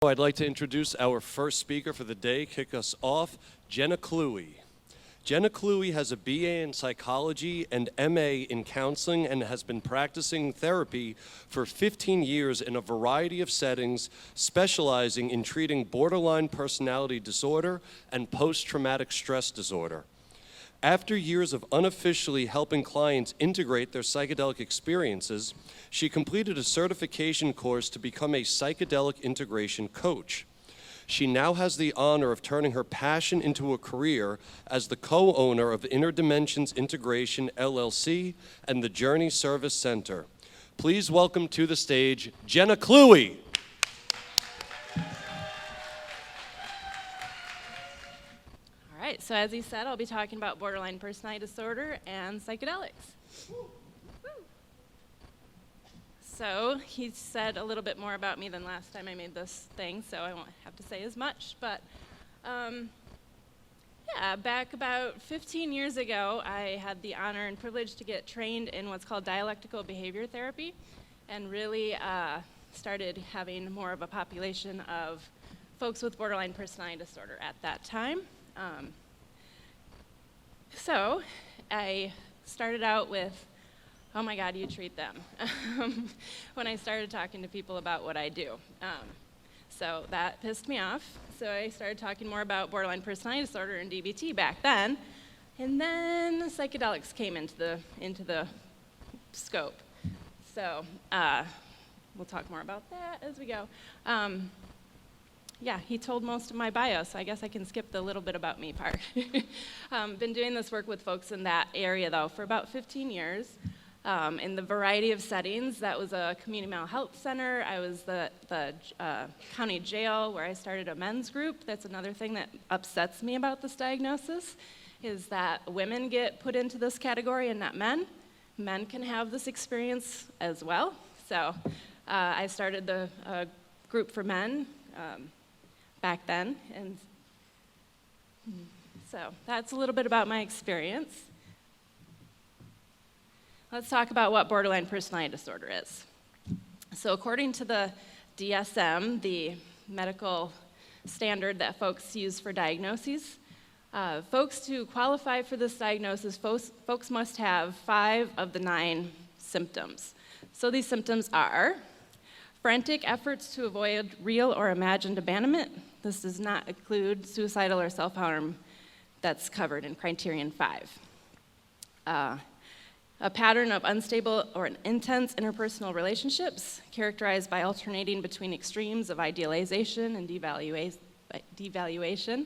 I'd like to introduce our first speaker for the day, kick us off, Jenna Kluwe. Jenna Kluwe has a BA in psychology and MA in counseling and has been practicing therapy for 15 years in a variety of settings, specializing in treating borderline personality disorder and post-traumatic stress disorder. After years of unofficially helping clients integrate their psychedelic experiences, she completed a certification course to become a psychedelic integration coach. She now has the honor of turning her passion into a career as the co-owner of Inner Dimensions Integration, LLC, and the Journey Service Center. Please welcome to the stage, Jenna Kluwe. All right, so as he said, I'll be talking about borderline personality disorder and psychedelics. So he said a little bit more about me than last time I made this thing, so I won't have to say as much. But yeah, back about 15 years ago, I had the honor and privilege to get trained in what's called dialectical behavior therapy, and really started having more of a population of folks with borderline personality disorder at that time. So I started out with, oh my God, you treat them, when I started talking to people about what I do. So that pissed me off. So I started talking more about borderline personality disorder and DBT back then. And then psychedelics came into the scope. So we'll talk more about that as we go. Yeah, he told most of my bio, so I guess I can skip the little bit about me part. Been doing this work with folks in that area, though, for about 15 years. In the variety of settings. That was a community mental health center. I was the county jail where I started a men's group. That's another thing that upsets me about this diagnosis, is that women get put into this category and not men. Men can have this experience as well. So I started the group for men back then. And so that's a little bit about my experience. Let's talk about what borderline personality disorder is. So according to the DSM, the medical standard that folks use for diagnoses, folks to qualify for this diagnosis, folks must have 5 of the 9 symptoms. So these symptoms are frantic efforts to avoid real or imagined abandonment. This does not include suicidal or self-harm. That's covered in criterion 5. A pattern of unstable or intense interpersonal relationships characterized by alternating between extremes of idealization and devaluation.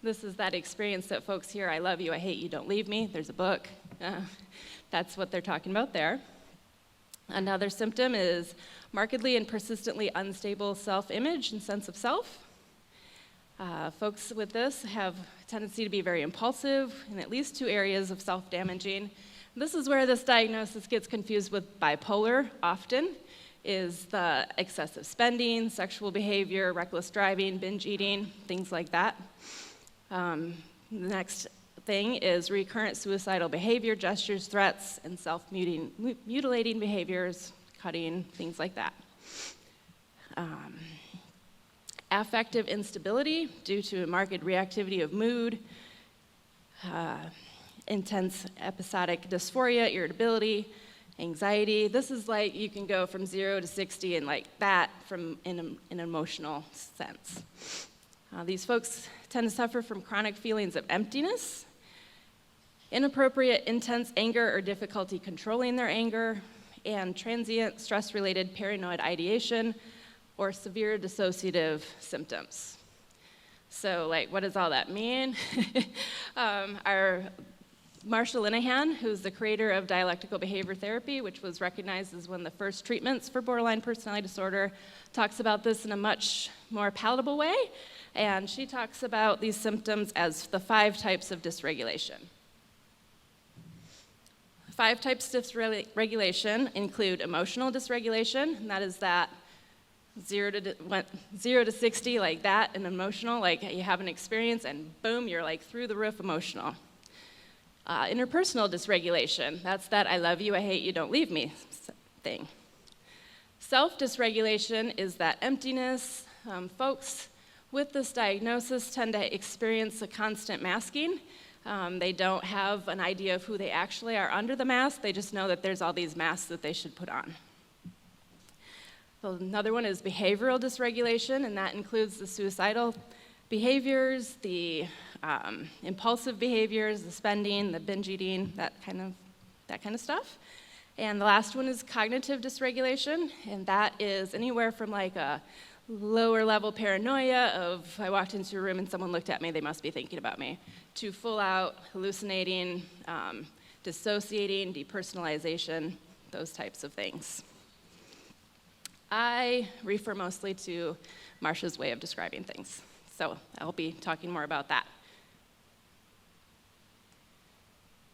This is that experience that folks hear, I love you, I hate you, don't leave me. There's a book. That's what they're talking about there. Another symptom is markedly and persistently unstable self-image and sense of self. Folks with this have a tendency to be very impulsive in at least 2 areas of self-damaging. This is where this diagnosis gets confused with bipolar often, is the excessive spending, sexual behavior, reckless driving, binge eating, things like that. The next thing is recurrent suicidal behavior, gestures, threats, and self-mutilating behaviors, cutting, things like that. Affective instability due to marked reactivity of mood, intense episodic dysphoria, irritability, anxiety. This is like you can go from 0 to 60 and like that from in an emotional sense. These folks tend to suffer from chronic feelings of emptiness, inappropriate intense anger or difficulty controlling their anger, and transient stress-related paranoid ideation or severe dissociative symptoms. So like, what does all that mean? Our Marshall Linehan, who's the creator of dialectical behavior therapy, which was recognized as one of the first treatments for borderline personality disorder, talks about this in a much more palatable way, and she talks about these symptoms as the 5 types of dysregulation. 5 types of dysregulation include emotional dysregulation, and that is that 0 to 60, like that, and emotional, like you have an experience and boom, you're like through the roof emotional. Interpersonal dysregulation, that's that I love you, I hate you, don't leave me thing. Self-dysregulation is that emptiness, Folks with this diagnosis tend to experience a constant masking. They don't have an idea of who they actually are under the mask. They just know that there's all these masks that they should put on. So another one is behavioral dysregulation, and that includes the suicidal behaviors, the impulsive behaviors, the spending, the binge eating, that kind of stuff. And the last one is cognitive dysregulation, and that is anywhere from like a lower level paranoia of I walked into a room and someone looked at me, they must be thinking about me, to full out hallucinating, dissociating, depersonalization, those types of things. I refer mostly to Marsha's way of describing things, so I'll be talking more about that.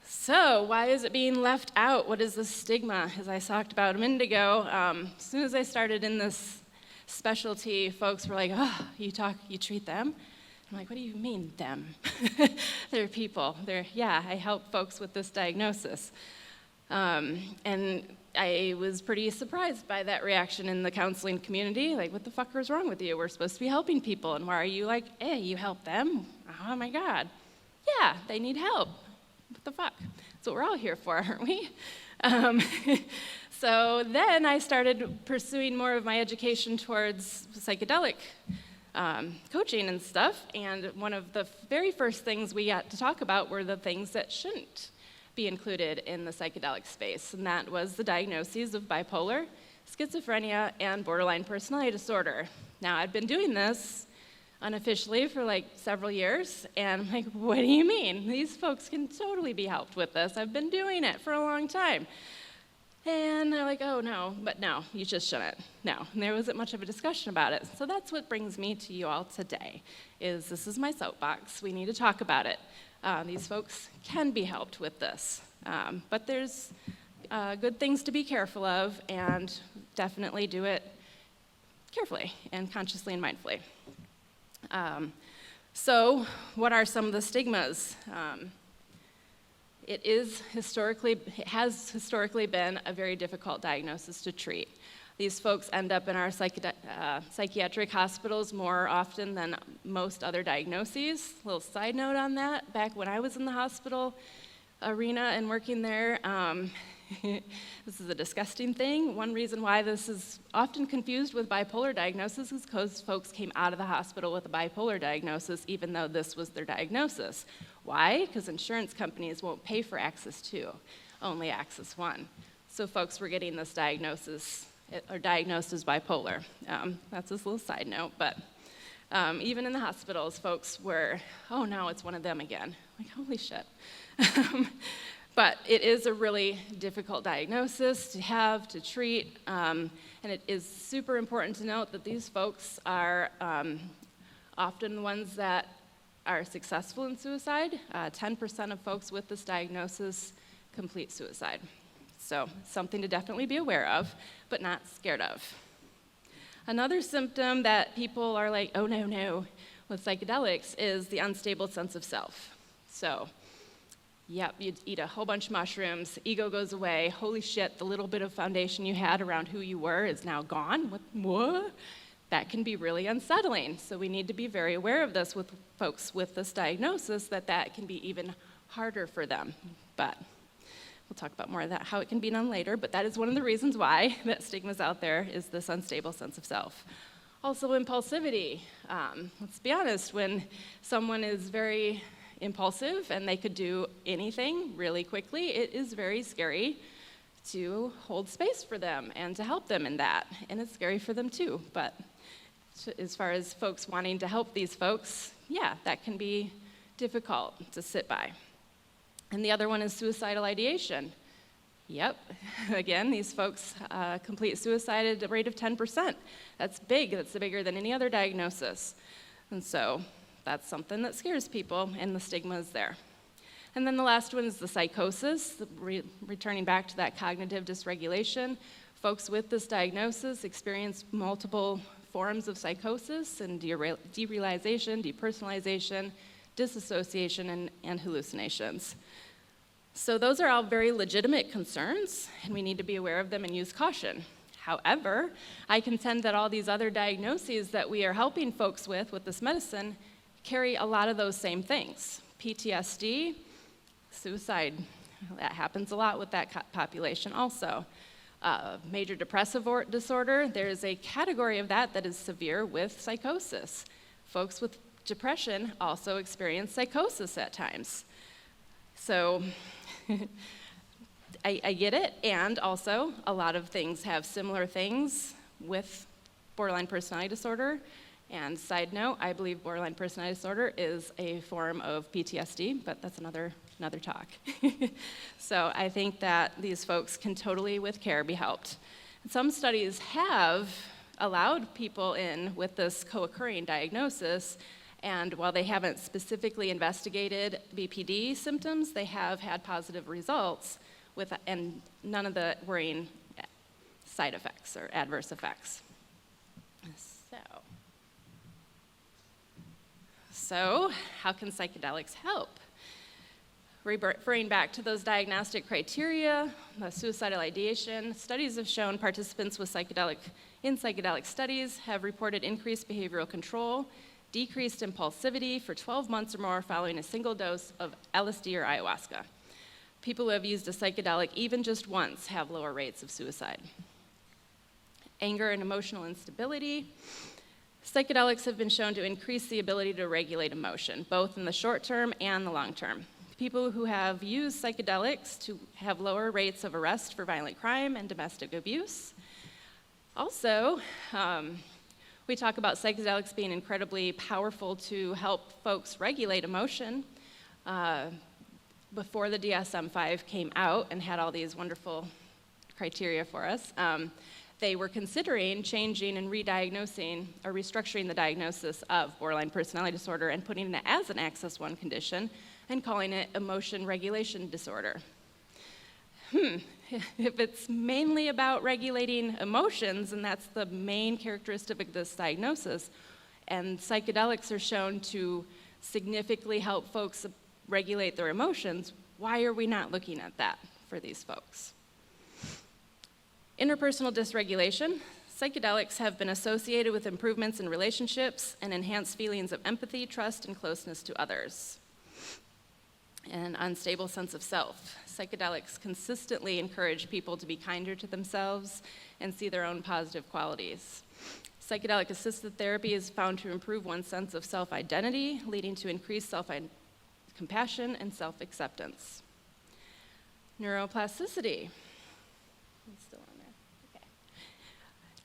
So why is it being left out? What is the stigma? As I talked about a minute ago, as soon as I started in this specialty, folks were like, oh, you treat them? I'm like, what do you mean, them? They're people. I help folks with this diagnosis. And I was pretty surprised by that reaction in the counseling community. Like, what the fuck is wrong with you? We're supposed to be helping people. And why are you like, hey, you help them? Oh my God. Yeah, they need help. What the fuck? That's what we're all here for, aren't we? So then I started pursuing more of my education towards psychedelic coaching and stuff, and one of the very first things we got to talk about were the things that shouldn't be included in the psychedelic space, and that was the diagnoses of bipolar, schizophrenia, and borderline personality disorder. Now, I'd been doing this unofficially for like several years, and I'm like, what do you mean? These folks can totally be helped with this. I've been doing it for a long time. And they're like, oh no, but no, you just shouldn't. No, and there wasn't much of a discussion about it. So that's what brings me to you all today, is this is my soapbox. We need to talk about it. These folks can be helped with this, but there's good things to be careful of, and definitely do it carefully and consciously and mindfully. So what are some of the stigmas? It has historically been a very difficult diagnosis to treat. These folks end up in our psychiatric hospitals more often than most other diagnoses. A little side note on that, back when I was in the hospital arena and working there, this is a disgusting thing. One reason why this is often confused with bipolar diagnosis is because folks came out of the hospital with a bipolar diagnosis even though this was their diagnosis. Why? Because insurance companies won't pay for Axis 2, only Axis 1. So folks were getting this diagnosis, or diagnosed as bipolar. That's this little side note, but even in the hospitals, folks were, oh no, it's one of them again. Like, holy shit. But it is a really difficult diagnosis to have, to treat, and it is super important to note that these folks are often the ones that are successful in suicide. 10% of folks with this diagnosis complete suicide. So something to definitely be aware of, but not scared of. Another symptom that people are like, oh no, with psychedelics is the unstable sense of self. So, yep, you eat a whole bunch of mushrooms, ego goes away, holy shit, the little bit of foundation you had around who you were is now gone. What? That can be really unsettling. So we need to be very aware of this with folks with this diagnosis, that can be even harder for them. But we'll talk about more of that, how it can be done later, but that is one of the reasons why that stigma's out there, is this unstable sense of self. Also impulsivity. Let's be honest, when someone is very impulsive and they could do anything really quickly, it is very scary to hold space for them and to help them in that. And it's scary for them too, but as far as folks wanting to help these folks, yeah, that can be difficult to sit by. And the other one is suicidal ideation. Yep, again, these folks complete suicide at a rate of 10%. That's big, that's bigger than any other diagnosis. And so that's something that scares people, and the stigma is there. And then the last one is the psychosis, returning back to that cognitive dysregulation. Folks with this diagnosis experience multiple forms of psychosis and derealization, depersonalization, disassociation, and hallucinations. So those are all very legitimate concerns, and we need to be aware of them and use caution. However, I contend that all these other diagnoses that we are helping folks with this medicine carry a lot of those same things. PTSD, suicide, that happens a lot with that population also. Major depressive disorder, there's a category of that is severe with psychosis. Folks with depression also experience psychosis at times. So I get it, and also a lot of things have similar things with borderline personality disorder. And side note, I believe borderline personality disorder is a form of PTSD, but that's another talk. So I think that these folks can totally, with care, be helped. Some studies have allowed people in with this co-occurring diagnosis, and while they haven't specifically investigated BPD symptoms, they have had positive results and none of the worrying side effects or adverse effects. So how can psychedelics help? Referring back to those diagnostic criteria, the suicidal ideation, studies have shown participants with psychedelic studies have reported increased behavioral control, decreased impulsivity for 12 months or more following a single dose of LSD or ayahuasca. People who have used a psychedelic even just once have lower rates of suicide. Anger and emotional instability. Psychedelics have been shown to increase the ability to regulate emotion, both in the short term and the long term. People who have used psychedelics to have lower rates of arrest for violent crime and domestic abuse. Also, we talk about psychedelics being incredibly powerful to help folks regulate emotion. Before the DSM-5 came out and had all these wonderful criteria for us, they were considering changing and re-diagnosing or restructuring the diagnosis of borderline personality disorder and putting it as an Axis 1 condition and calling it emotion regulation disorder. If it's mainly about regulating emotions, and that's the main characteristic of this diagnosis, and psychedelics are shown to significantly help folks regulate their emotions, why are we not looking at that for these folks? Interpersonal dysregulation. Psychedelics have been associated with improvements in relationships and enhanced feelings of empathy, trust, and closeness to others. An unstable sense of self. Psychedelics consistently encourage people to be kinder to themselves and see their own positive qualities. Psychedelic-assisted therapy is found to improve one's sense of self-identity, leading to increased self-compassion and self-acceptance. Neuroplasticity. It's still on there. Okay.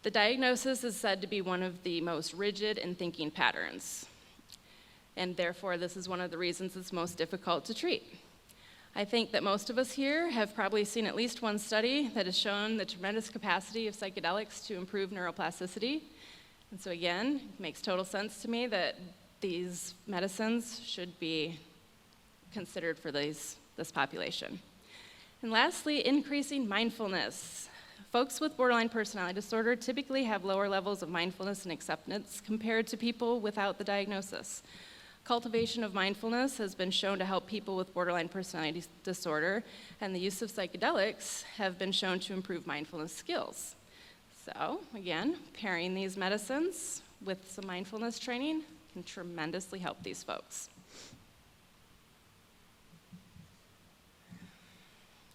The diagnosis is said to be one of the most rigid in thinking patterns, and therefore this is one of the reasons it's most difficult to treat. I think that most of us here have probably seen at least one study that has shown the tremendous capacity of psychedelics to improve neuroplasticity. And so again, it makes total sense to me that these medicines should be considered for this population. And lastly, increasing mindfulness. Folks with borderline personality disorder typically have lower levels of mindfulness and acceptance compared to people without the diagnosis. Cultivation of mindfulness has been shown to help people with borderline personality disorder, and the use of psychedelics have been shown to improve mindfulness skills. So, again, pairing these medicines with some mindfulness training can tremendously help these folks.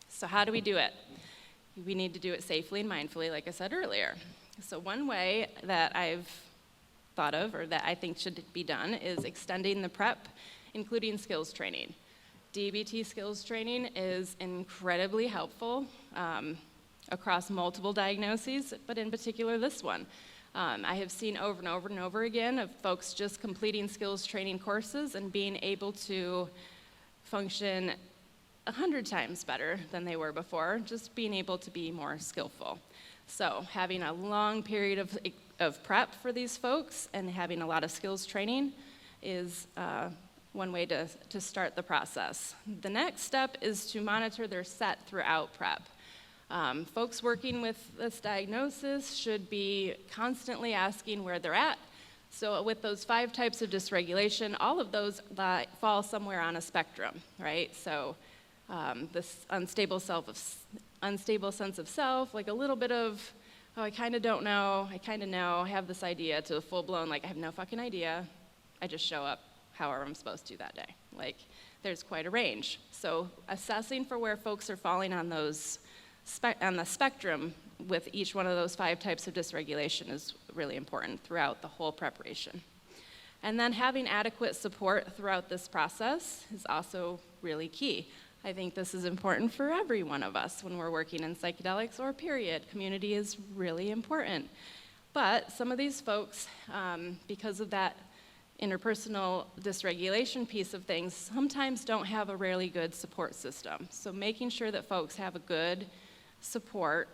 So how do we do it? We need to do it safely and mindfully, like I said earlier. So one way that I've thought of, or that I think should be done, is extending the prep, including skills training. DBT skills training is incredibly helpful across multiple diagnoses, but in particular this one. I have seen over and over and over again of folks just completing skills training courses and being able to function 100 times better than they were before, just being able to be more skillful. So having a long period of prep for these folks and having a lot of skills training is one way to start the process. The next step is to monitor their set throughout prep. Folks working with this diagnosis should be constantly asking where they're at. So with those 5 types of dysregulation, all of those fall somewhere on a spectrum, right? So this unstable sense of self, like a little bit of oh, I kind of don't know, I kind of know, I have this idea, to a full-blown, like, I have no fucking idea, I just show up however I'm supposed to that day. Like, there's quite a range. So assessing for where folks are falling on those on the spectrum with each one of those 5 types of dysregulation is really important throughout the whole preparation. And then having adequate support throughout this process is also really key. I think this is important for every one of us when we're working in psychedelics or period. Community is really important. But some of these folks, because of that interpersonal dysregulation piece of things, sometimes don't have a really good support system. So making sure that folks have a good support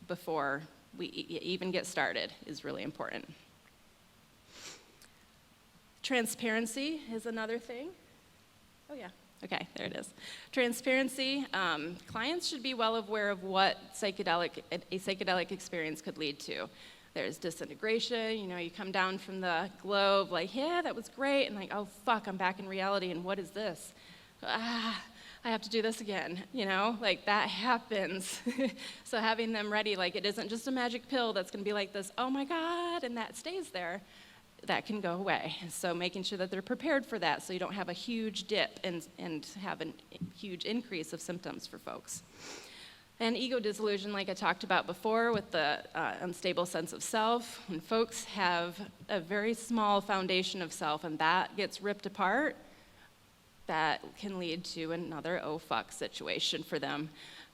before we even get started is really important. Transparency is another thing. Oh yeah, okay, there it is. Transparency, clients should be well aware of what a psychedelic experience could lead to. There's disintegration, you come down from the globe like, yeah, that was great, and like, oh fuck, I'm back in reality, and what is this? I have to do this again, like that happens. So having them ready, like it isn't just a magic pill that's gonna be like this, oh my God, and that stays there. That can go away. So making sure that they're prepared for that so you don't have a huge dip and have a huge increase of symptoms for folks. And ego disillusion, like I talked about before, with the unstable sense of self. When folks have a very small foundation of self and that gets ripped apart, that can lead to another oh fuck situation for them.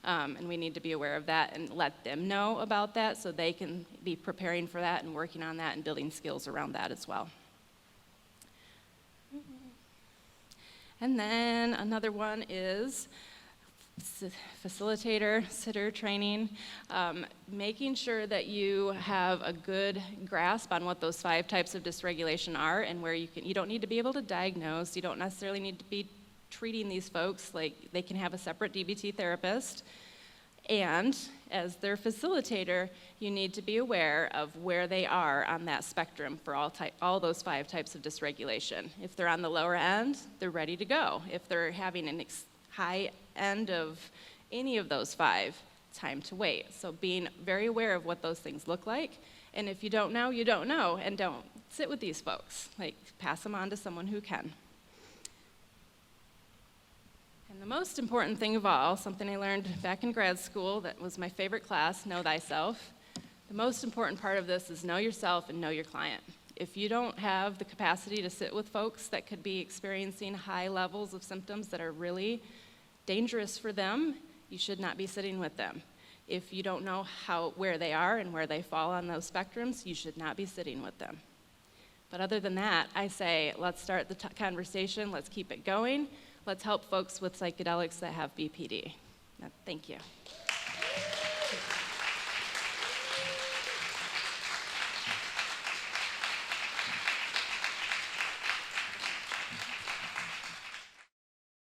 And we need to be aware of that and let them know about that so they can be preparing for that and working on that and building skills around that as well. And then another one is facilitator, sitter training, making sure that you have a good grasp on what those 5 types of dysregulation are and where you don't need to be able to diagnose, you don't necessarily need to be treating these folks, like they can have a separate DBT therapist. And as their facilitator, you need to be aware of where they are on that spectrum for all those 5 types of dysregulation. If they're on the lower end, they're ready to go. If they're having an high end of any of those 5, time to wait. So being very aware of what those things look like. And if you don't know, you don't know. And don't sit with these folks. Like, pass them on to someone who can. And the most important thing of all, something I learned back in grad school that was my favorite class, Know Thyself. The most important part of this is know yourself and know your client. If you don't have the capacity to sit with folks that could be experiencing high levels of symptoms that are really dangerous for them, you should not be sitting with them. If you don't know where they are and where they fall on those spectrums, you should not be sitting with them. But other than that, I say, let's start the conversation, let's keep it going. Let's help folks with psychedelics that have BPD. Thank you.